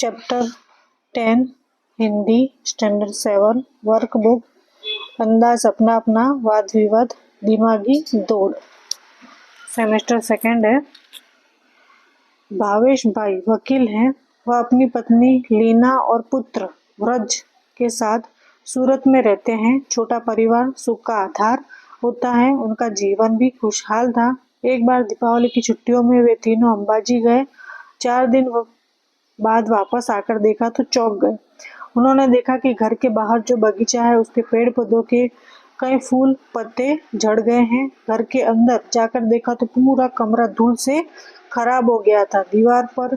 Chapter 10 Hindi standard 7 workbook अंदाज अपना अपना वाद विवाद दिमागी दौड़ सेमेस्टर सेकंड है। भावेश भाई वकील हैं। वह अपनी पत्नी लीना और पुत्र व्रज के साथ सूरत में रहते हैं। छोटा परिवार सुख का आधार होता है। उनका जीवन भी खुशहाल था। एक बार दीपावली की छुट्टियों में वे तीनों अंबाजी गए। 4 दिन बाद वापस आकर देखा तो चौंक गए। उन्होंने देखा कि घर के बाहर जो बगीचा है उसके पेड़ पौधों के कई फूल पत्ते झड़ गए हैं। घर के अंदर जाकर देखा तो पूरा कमरा धूल से खराब हो गया था। दीवार पर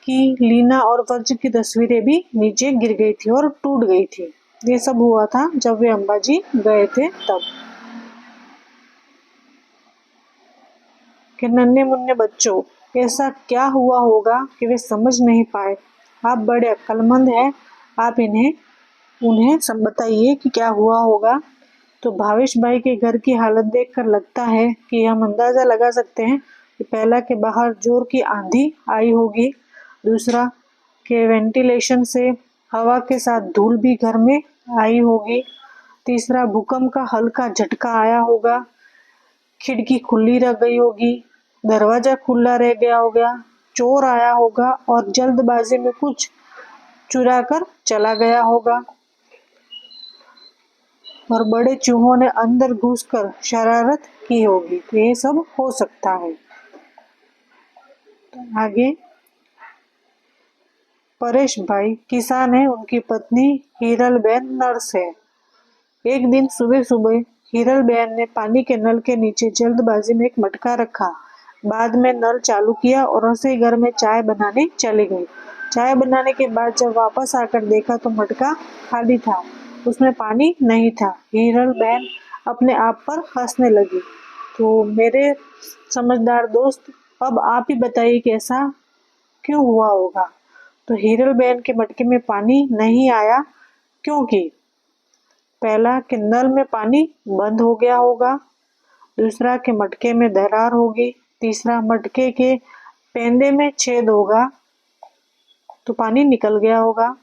की लीना और व्रज की तस्वीरें भी नीचे गिर गई थी और टूट गई थी। ये सब हुआ था जब वे अंबाजी गए थे तब। कि नन्हे मुन्ने बच्चों, ऐसा क्या हुआ होगा कि वे समझ नहीं पाए। आप बड़े अक्लमंद हैं, आप उन्हें सब बताइए कि क्या हुआ होगा। तो भावेश भाई के घर की हालत देखकर लगता है कि हम अंदाजा लगा सकते हैं कि पहला के बाहर जोर की आंधी आई होगी, दूसरा के वेंटिलेशन से हवा के साथ धूल भी घर में आई होगी, तीसरा भूकंप का हल्का झटका आया होगा, खिड़की खुली रह गई होगी, दरवाजा खुला रह गया होगा, चोर आया होगा और जल्दबाजी में कुछ चुरा कर चला गया होगा और बड़े चूहों ने अंदर घुसकर शरारत की होगी। तो ये सब हो सकता है। तो आगे परेश भाई किसान है। उनकी पत्नी हीरलबेन नर्स है। एक दिन सुबह सुबह हीरलबेन ने पानी के नल के नीचे जल्दबाजी में एक मटका रखा। बाद में नल चालू किया और रसोई घर में चाय बनाने चली गई। चाय बनाने के बाद जब वापस आकर देखा तो मटका खाली था, उसमें पानी नहीं था। हीरलबेन अपने आप पर हंसने लगी। तो मेरे समझदार दोस्त, अब आप ही बताइए कि ऐसा क्यों हुआ होगा। तो हीरलबेन के मटके में पानी नहीं आया क्योंकि पहला कि नल में पानी बंद हो गया होगा, दूसरा कि मटके में दरार होगी, तीसरा मटके के पेंदे में छेद होगा तो पानी निकल गया होगा,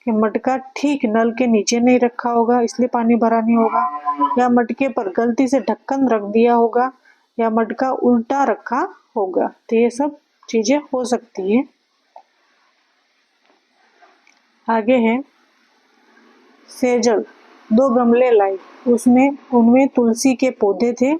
कि मटका ठीक नल के नीचे नहीं रखा होगा इसलिए पानी भरा नहीं होगा, या मटके पर गलती से ढक्कन रख दिया होगा, या मटका उल्टा रखा होगा। तो ये सब चीजें हो सकती है। आगे है सेजल 2 गमले लाई। उनमें तुलसी के पौधे थे।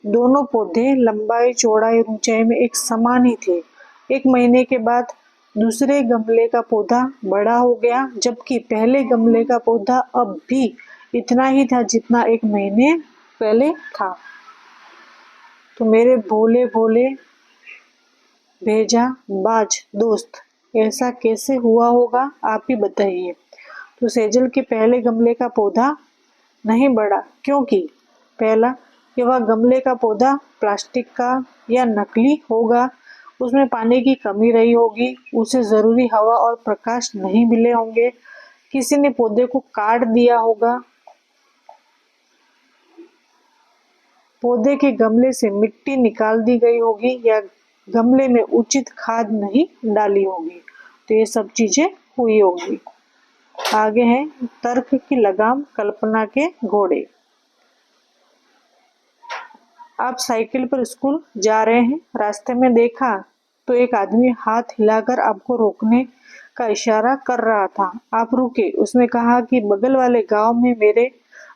दोनों पौधे लंबाई चौड़ाई ऊंचाई में एक समान ही थे। 1 महीने के बाद दूसरे गमले का पौधा बड़ा हो गया, जबकि पहले गमले का पौधा अब भी इतना ही था जितना 1 महीने पहले था। तो मेरे भोले भोले भेजा बाज दोस्त, ऐसा कैसे हुआ होगा आप ही बताइए। तो सेजल के पहले गमले का पौधा नहीं बढ़ा क्योंकि पहला कि वह गमले का पौधा प्लास्टिक का या नकली होगा, उसमें पानी की कमी रही होगी, उसे जरूरी हवा और प्रकाश नहीं मिले होंगे, किसी ने पौधे को काट दिया होगा, पौधे के गमले से मिट्टी निकाल दी गई होगी, या गमले में उचित खाद नहीं डाली होगी। तो ये सब चीजें हुई होगी। आगे है तर्क की लगाम कल्पना के घोड़े। आप साइकिल पर स्कूल जा रहे हैं। रास्ते में देखा तो एक आदमी हाथ हिलाकर आपको रोकने का इशारा कर रहा था। आप रुके। उसने कहा कि बगल वाले गांव में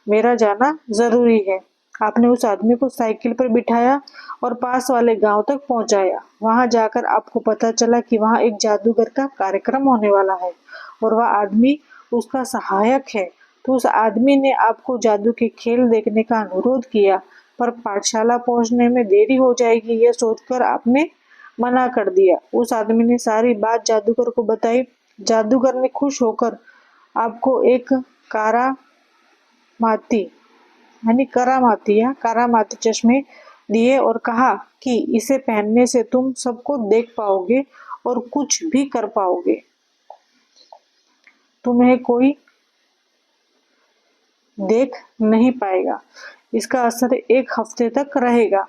मेरा जाना जरूरी है। आपने उस आदमी को साइकिल पर बिठाया और पास वाले गांव तक पहुंचाया। वहां जाकर आपको पता चला कि वहां एक जादूगर का कार्यक्रम होने वाला है और वह आदमी उसका सहायक है। तो उस आदमी ने आपको जादू के खेल देखने का अनुरोध किया, पर पाठशाला पहुंचने में देरी हो जाएगी यह सोचकर आपने मना कर दिया। उस आदमी ने सारी बात जादूगर को बताई। जादूगर ने खुश होकर आपको एक करामाती चश्मे दिए और कहा कि इसे पहनने से तुम सबको देख पाओगे और कुछ भी कर पाओगे। तुम्हें कोई देख नहीं पाएगा। इसका असर 1 हफ्ते तक रहेगा।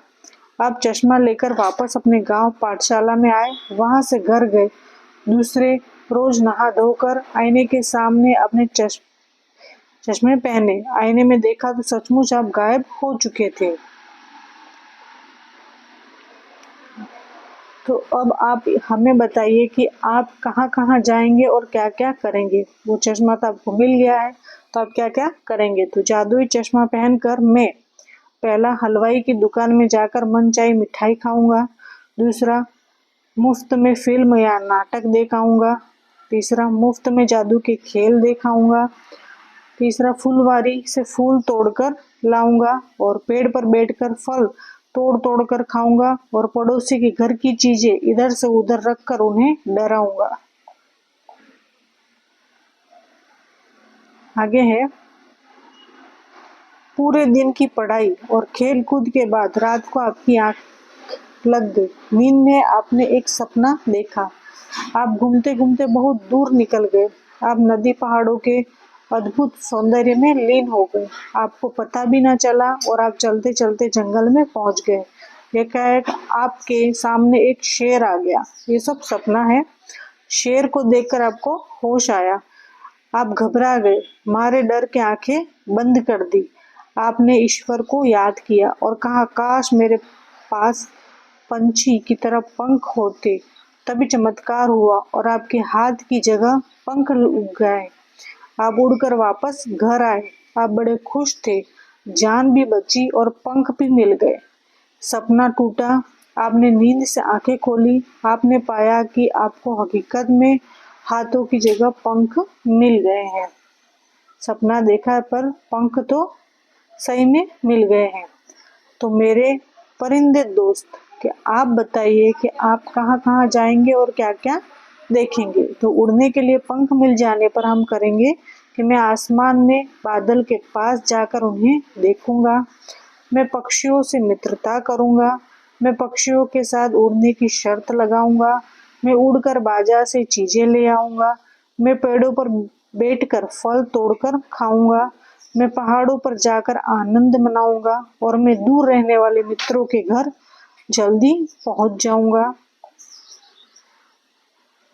आप चश्मा लेकर वापस अपने गांव पाठशाला में आए, वहां से घर गए। दूसरे, रोज नहा धोकर आईने के सामने अपने चश्मे पहने। आईने में देखा तो सचमुच आप गायब हो चुके थे। तो अब आप हमें बताइए कि आप कहाँ कहाँ जाएंगे और क्या क्या करेंगे। वो चश्मा तो आपको मिल गया है, तो आप क्या क्या करेंगे। तो जादुई चश्मा पहनकर मैं पहला, हलवाई की दुकान में जाकर मनचाही मिठाई खाऊंगा। दूसरा, मुफ्त में फिल्म या नाटक देख आऊंगा। तीसरा, मुफ्त में जादू के खेल देख आऊंगा। तीसरा, फुलवारी से फूल तोड़कर लाऊंगा और पेड़ पर बैठकर फल तोड़ तोड़ कर खाऊंगा और पड़ोसी के घर की चीजें इधर से उधर रखकर उन्हें डराऊंगा। आगे है, पूरे दिन की पढ़ाई और खेल कूद के बाद रात को आपकी आंख लग गई। नींद में आपने एक सपना देखा। आप घूमते घूमते बहुत दूर निकल गए। आप नदी पहाड़ों के अद्भुत सौंदर्य में लीन हो गए। आपको पता भी ना चला और आप चलते चलते जंगल में पहुंच गए। एकाएक आपके सामने एक शेर आ गया। ये सब सपना है। शेर को देखकर आपको होश आया। आप घबरा गए, मारे डर के आंखें बंद कर दी। आपने ईश्वर को याद किया और कहा, काश मेरे पास पंछी की तरह पंख होते। तभी चमत्कार हुआ और आपके हाथ की जगह पंख उग गए। आप उड़कर वापस घर आए। आप बड़े खुश थे, जान भी बची और पंख भी मिल गए। सपना टूटा। आपने नींद से आंखें खोली। आपने पाया कि आपको हकीकत में हाथों की जगह पंख मिल गए हैं। सपना देखा पर पंख तो सही में मिल गए हैं। तो मेरे परिंदे दोस्त, कि आप बताइए कि आप कहाँ कहाँ जाएंगे और क्या क्या देखेंगे। तो उड़ने के लिए पंख मिल जाने पर हम करेंगे कि मैं आसमान में बादल के पास जाकर उन्हें देखूंगा। मैं पक्षियों से मित्रता करूंगा। मैं पक्षियों के साथ उड़ने की शर्त लगाऊंगा। मैं उड़कर बाजार से चीजें ले आऊंगा। मैं पेड़ों पर बैठकर फल तोड़कर खाऊंगा। मैं पहाड़ों पर जाकर आनंद मनाऊंगा और मैं दूर रहने वाले मित्रों के घर जल्दी पहुंच जाऊंगा।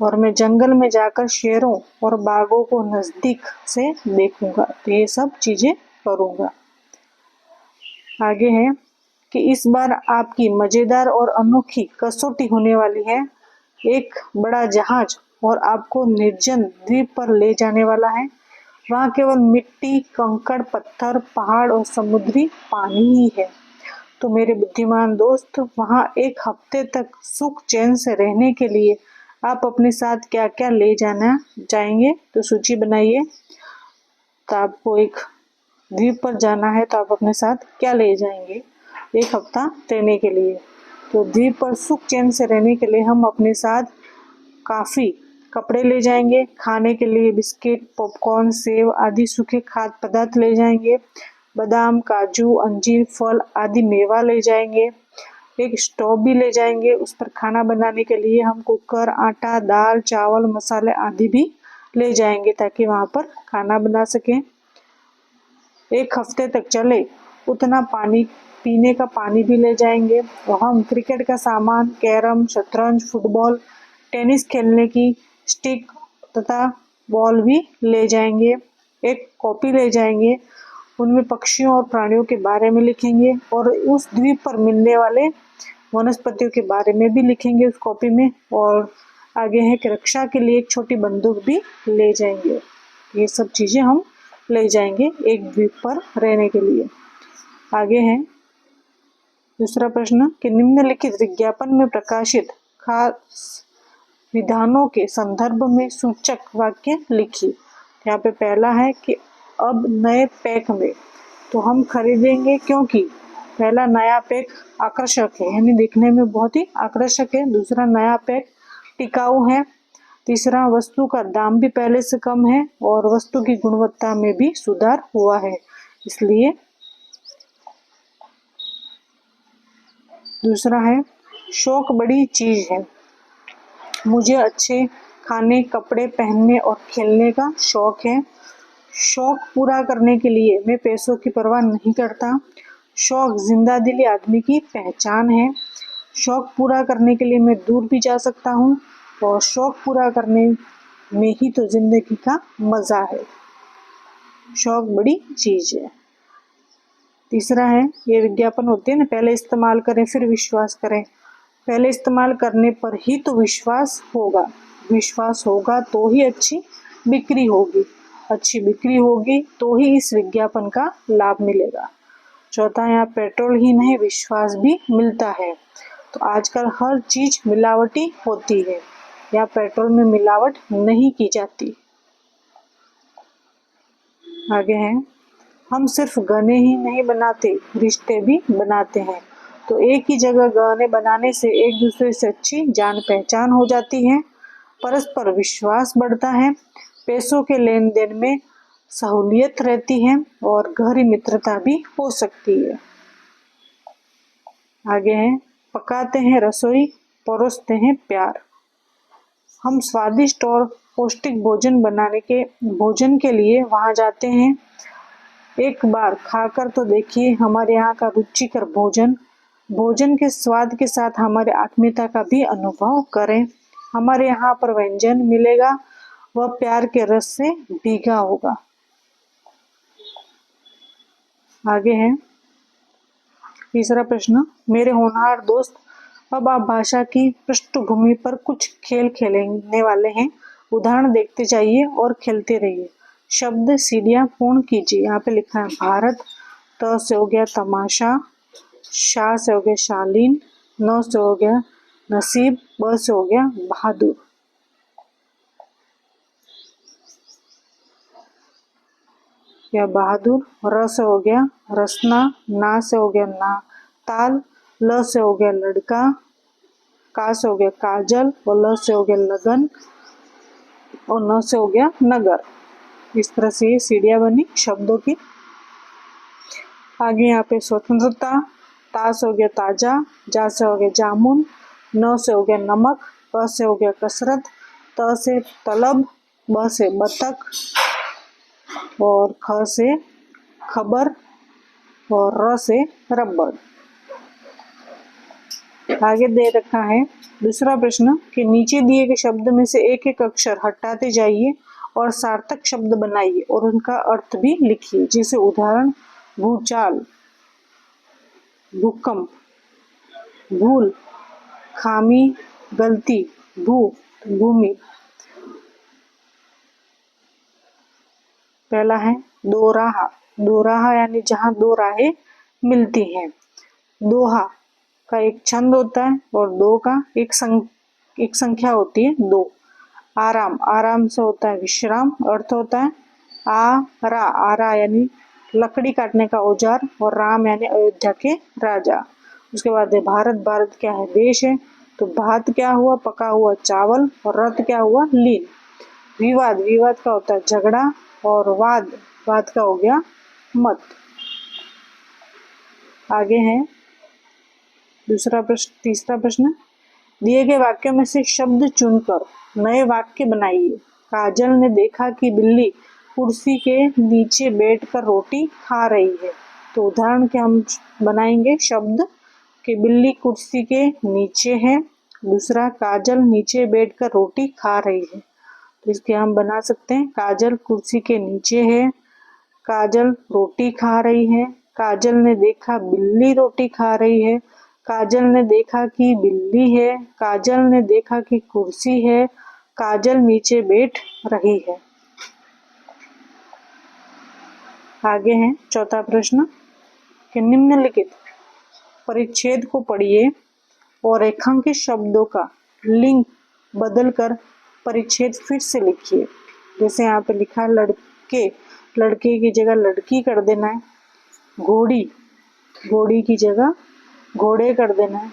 और मैं जंगल में जाकर शेरों और बाघों को नजदीक से देखूंगा। तो ये सब चीजें करूंगा। आगे है कि इस बार आपकी मजेदार और अनोखी कसौटी होने वाली है। एक बड़ा जहाज और आपको निर्जन द्वीप पर ले जाने वाला है। वहाँ केवल मिट्टी, कंकड़, पत्थर, पहाड़ और समुद्री पानी ही है। तो मेरे बुद्धिमान दोस्त, वहाँ एक हफ्ते तक सुख चैन से रहने के लिए आप अपने साथ क्या क्या ले जाना चाहेंगे। तो सूची बनाइए। तो आपको एक द्वीप पर जाना है तो आप अपने साथ क्या ले जाएंगे एक हफ्ता रहने के लिए। तो द्वीप पर सुख चैन से रहने के लिए हम अपने साथ काफी कपड़े ले जाएंगे। खाने के लिए बिस्किट, पॉपकॉर्न, सेव आदि सूखे खाद्य पदार्थ ले जाएंगे। बादाम, काजू, अंजीर, फल आदि मेवा ले जाएंगे। एक स्टोव भी ले जाएंगे। उस पर खाना बनाने के लिए हम कुकर, आटा, दाल, चावल, मसाले आदि भी ले जाएंगे ताकि वहां पर खाना बना सकें। एक हफ्ते तक चले उतना पानी, पीने का पानी भी ले जाएंगे। और हम क्रिकेट का सामान, कैरम, शतरंज, फुटबॉल, टेनिस खेलने की स्टिक तथा बॉल भी ले जाएंगे। एक कॉपी ले जाएंगे। उनमें पक्षियों और प्राणियों के बारे में लिखेंगे और उस द्वीप पर मिलने वाले वनस्पतियों के बारे में भी लिखेंगे उस कॉपी में। और आगे है कि रक्षा के लिए एक छोटी बंदूक भी ले जाएंगे। ये सब चीजें हम ले जाएंगे एक द्वीप पर रहने के लिए। आगे है दूसरा प्रश्न कि निम्नलिखित विज्ञापन में प्रकाशित खास विधानों के संदर्भ में सूचक वाक्य लिखिए। यहाँ पे पहला है कि अब नए पैक में, तो हम खरीदेंगे क्योंकि पहला, नया पैक आकर्षक है, यानी दिखने में बहुत ही आकर्षक है। दूसरा, नया पैक टिकाऊ है। तीसरा, वस्तु का दाम भी पहले से कम है और वस्तु की गुणवत्ता में भी सुधार हुआ है, इसलिए। दूसरा है, शौक बड़ी चीज है। मुझे अच्छे खाने, कपड़े पहनने और खेलने का शौक है। शौक पूरा करने के लिए मैं पैसों की परवाह नहीं करता। शौक जिंदा दिली आदमी की पहचान है। शौक पूरा करने के लिए मैं दूर भी जा सकता हूँ और शौक पूरा करने में ही तो जिंदगी का मजा है। शौक बड़ी चीज है। तीसरा है, ये विज्ञापन होते हैं ना, पहले इस्तेमाल करें फिर विश्वास करें। पहले इस्तेमाल करने पर ही तो विश्वास होगा, विश्वास होगा तो ही अच्छी बिक्री होगी, अच्छी बिक्री होगी तो ही इस विज्ञापन का लाभ मिलेगा। चौथा, यहाँ पेट्रोल ही नहीं विश्वास भी मिलता है। तो आजकल हर चीज मिलावटी होती है, या पेट्रोल में मिलावट नहीं की जाती। आगे है, हम सिर्फ गाने ही नहीं बनाते, रिश्ते भी बनाते हैं। तो एक ही जगह गाने बनाने से एक दूसरे से अच्छी जान पहचान हो जाती है, परस्पर विश्वास बढ़ता है, पैसों के लेन देन में सहूलियत रहती है और गहरी मित्रता भी हो सकती है। आगे है, पकाते हैं रसोई, परोसते हैं प्यार। हम स्वादिष्ट और पौष्टिक भोजन के लिए वहां जाते हैं। एक बार खाकर तो देखिए हमारे यहाँ का रुचिकर भोजन। भोजन के स्वाद के साथ हमारे आत्मीयता का भी अनुभव करें। हमारे यहाँ पर व्यंजन मिलेगा वह प्यार के रस से भीगा होगा। आगे है तीसरा प्रश्न, मेरे होनहार दोस्त, अब आप भाषा की पृष्ठभूमि पर कुछ खेल खेलने वाले हैं। उदाहरण देखते जाइए और खेलते रहिए। शब्द सीढ़ियां पूर्ण कीजिए। यहाँ पे लिखा है भारत, त से हो गया तमाशा, शा से हो गया शालीन, न से हो गया नसीब, ब से हो गया बहादुर। या बहादुर, र से हो गया रसना, ना से हो गया ना ताल, ल से हो गया लड़का, का से हो गया काजल, और ल से हो गया लगन, और न से हो गया नगर। इस तरह से ये सीढ़ियां बनी शब्दों की। आगे यहाँ पे स्वतंत्रता, ता से हो गया ताजा, जा से हो गया जामुन, न से हो गया नमक, क से हो गया कसरत, त से तलब, ब से बतख, और ख से खबर, और र से रबड़। आगे दे रखा है दूसरा प्रश्न कि नीचे दिए गए शब्द में से एक एक अक्षर हटाते जाइए और सार्थक शब्द बनाइए और उनका अर्थ भी लिखिए। जैसे उदाहरण, भूचाल, भूकंप, भूल, खामी, गलती, भूमि। पहला है दो राह, दो राह यानी जहां दो राहें मिलती हैं। दोहा का एक छंद होता है और दो का एक संख्या होती है, दो। आराम, आराम से होता है विश्राम, अर्थ होता है आरा यानी लकड़ी काटने का औजार, और राम यानी अयोध्या के राजा। उसके बाद है भारत, भारत क्या है, देश है। तो भात क्या हुआ, पका हुआ चावल, और रथ क्या हुआ, लीन। विवाद, विवाद का होता है झगड़ा, और वाद, वाद का हो गया मत। आगे है तीसरा प्रश्न, दिए गए वाक्यों में से शब्द चुनकर नए वाक्य बनाइए। काजल ने देखा कि बिल्ली कुर्सी के नीचे बैठकर रोटी खा रही है। तो उदाहरण के हम बनाएंगे शब्द कि बिल्ली कुर्सी के नीचे है, दूसरा काजल नीचे बैठकर रोटी खा रही है। तो इसके हम बना सकते हैं, काजल कुर्सी के नीचे है, काजल रोटी खा रही है, काजल ने देखा बिल्ली रोटी खा रही है, काजल ने देखा कि बिल्ली है, काजल ने देखा कि कुर्सी है, काजल नीचे बैठ रही है। आगे है चौथा प्रश्न कि निम्नलिखित परिच्छेद को पढ़िए और रेखांकित शब्दों का लिंक बदलकर परिच्छेद फिर से लिखिए। जैसे यहाँ पे लिखा लड़के, लड़के की जगह लड़की कर देना है। घोड़ी, घोड़ी की जगह घोड़े कर देना है।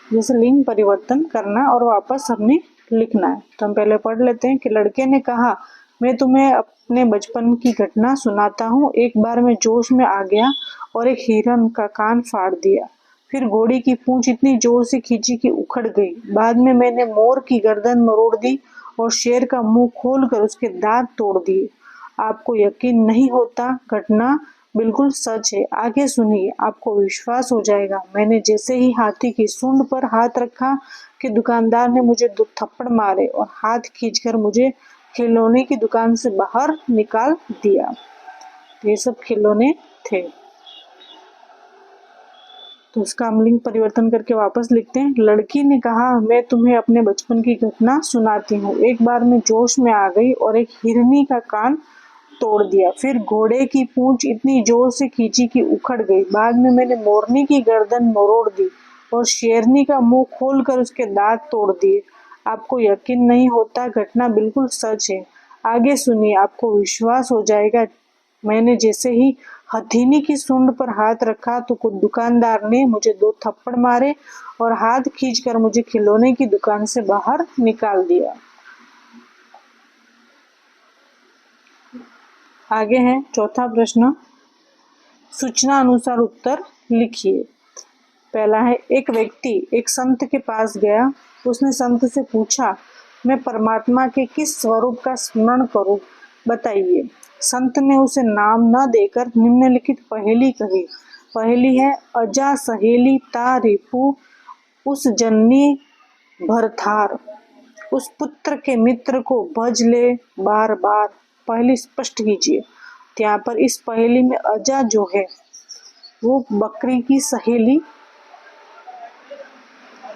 जैसे लिंग परिवर्तन करना और वापस हमने लिखना है। तो हम पहले पढ़ लेते हैं कि लड़के ने कहा, मैं तुम्हें अपने बचपन की घटना सुनाता हूँ। एक बार मैं जोश में आ गया और एक हिरन का कान फाड़ दिया। फिर घोड़ी की पूंछ इतनी जोर से खींची कि उखड़ गई। बाद में मैंने मोर की गर्दन मरोड़ दी और शेर का मुंह खोलकर उसके दांत तोड़ दिए। आपको यकीन नहीं होता, घटना बिल्कुल सच है। आगे सुनिए, आपको विश्वास हो जाएगा। मैंने जैसे ही हाथी की सूंड पर हाथ रखा, कि दुकानदार ने मुझे 2 थप्पड़ मारे और हाथ खींचकर मुझे खिलौने की दुकान से बाहर निकाल दिया। ये सब खिलौने थे। तो उसका हम लिंग परिवर्तन करके वापस लिखते हैं। लड़की ने कहा, मैं तुम्हें अपने बचपन की घटना सुनाती हूँ। एक बार मैं जोश में आ गई और एक हिरनी का कान तोड़ दिया। फिर घोड़े की पूंछ इतनी जोर से खींची कि उखड़ गई। बाद में मैंने मोरनी की गर्दन मरोड़ दी और शेरनी का मुंह खोलकर उसके दांत तोड़ दिए। आपको यकीन नहीं होता, घटना बिल्कुल सच है। आगे सुनिए, आपको विश्वास हो जाएगा। मैंने जैसे ही हथीनी की सूंड पर हाथ रखा तो दुकानदार ने मुझे 2 थप्पड़ मारे और हाथ खींचकर मुझे खिलौने की दुकान से बाहर निकाल दिया। आगे है चौथा प्रश्न, सूचना अनुसार उत्तर लिखिए। पहला है, एक व्यक्ति एक संत के पास गया। उसने संत से पूछा, मैं परमात्मा के किस स्वरूप का स्मरण करूं, बताइए। संत ने उसे नाम न देकर निम्नलिखित पहेली कही। पहेली है, अजा सहेली ता रिपु उस जननी भरथार, उस पुत्र के मित्र को भज ले बार बार। पहली स्पष्ट कीजिए। तो यहाँ पर इस पहेली में अजा जो है वो बकरी की सहेली,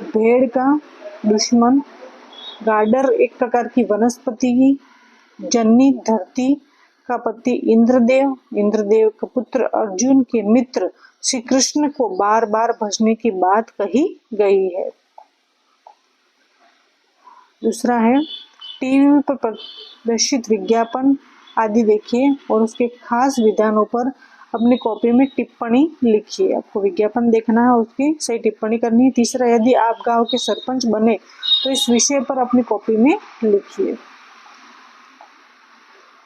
भेड़ का दुश्मन, गाडर एक प्रकार की वनस्पति की, जन्नी धरती का पति इंद्रदेव, इंद्रदेव का पुत्र अर्जुन के मित्र श्री कृष्ण को बार बार भजने की बात कही गई है। दूसरा है, टीवी पर प्रदर्शित विज्ञापन आदि देखिए और उसके खास विधानों पर अपनी कॉपी में टिप्पणी लिखिए। आपको विज्ञापन देखना है, उसकी सही टिप्पणी करनी है। तीसरा, यदि आप गांव के सरपंच बने तो इस विषय पर अपनी कॉपी में लिखिए।